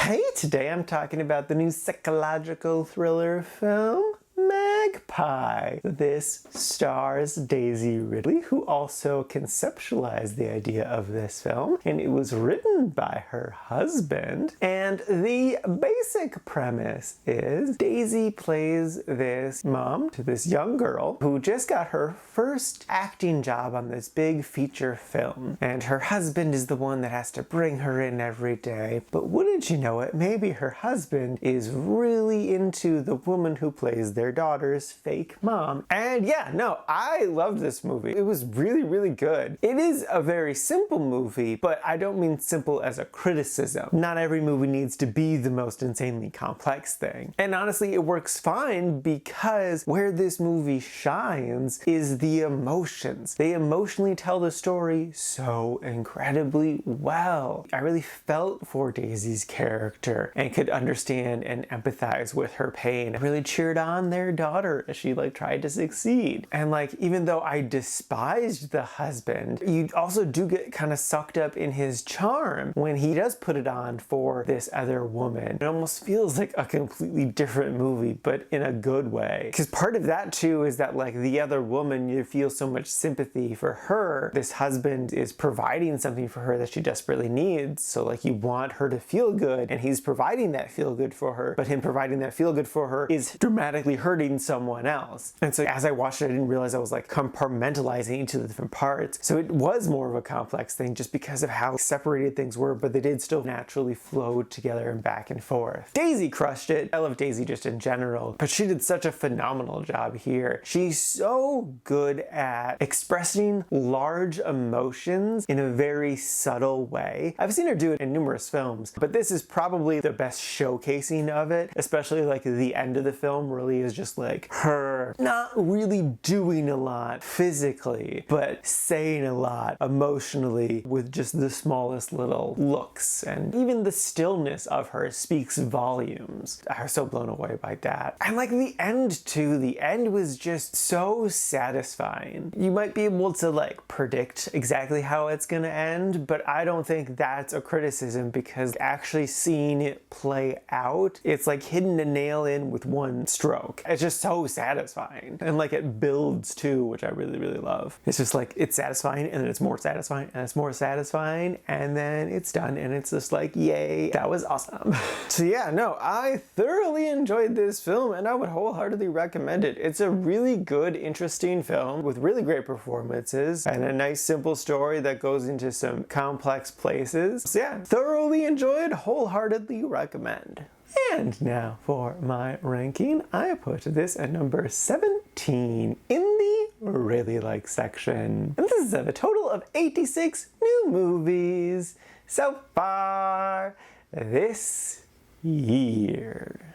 Hey, today I'm talking about the new psychological thriller film, Magpie. This stars Daisy Ridley, who also conceptualized the idea of this film, and it was written by her husband. And the basic premise is Daisy plays this mom to this young girl who just got her first acting job on this big feature film. And her husband is the one that has to bring her in every day. But wouldn't you know it, maybe her husband is really into the woman who plays their daughter's fake mom. And yeah, no, I loved this movie. It was really, really good. It is a very simple movie, but I don't mean simple as a criticism. Not every movie needs to be the most insanely complex thing. And honestly, it works fine because where this movie shines is the emotions. They emotionally tell the story so incredibly well. I really felt for Daisy's character and could understand and empathize with her pain. I really cheered on their daughter as she tried to succeed. And even though I despised the husband, you also do get kind of sucked up in his charm when he does put it on for this other woman. It almost feels like a completely different movie, but in a good way. Because part of that too is that the other woman, you feel so much sympathy for her. This husband is providing something for her that she desperately needs. So you want her to feel good, and he's providing that feel good for her, but him providing that feel good for her is dramatically hurting someone else. And so as I watched it, I didn't realize I was compartmentalizing into the different parts. So it was more of a complex thing just because of how separated things were, but they did still naturally flow together and back and forth. Daisy crushed it. I love Daisy just in general, but she did such a phenomenal job here. She's so good at expressing large emotions in a very subtle way. I've seen her do it in numerous films, but this is probably the best showcasing of it, especially the end of the film really is just her not really doing a lot physically, but saying a lot emotionally with just the smallest little looks. And even the stillness of her speaks volumes. I was so blown away by that. And the end too, the end was just so satisfying. You might be able to predict exactly how it's gonna end, but I don't think that's a criticism because actually seeing it play out, it's hitting a nail in with one stroke. It's just so satisfying. And it builds too, which I really, really love. It's just it's satisfying, and then it's more satisfying, and it's more satisfying, and then it's done, and it's just yay, that was awesome. So yeah, no, I thoroughly enjoyed this film, and I would wholeheartedly recommend it. It's a really good, interesting film with really great performances and a nice, simple story that goes into some complex places. So yeah, thoroughly enjoyed, wholeheartedly recommend. And now for my ranking, I put this at number 17 in the really like section. And this is a total of 86 new movies so far this year.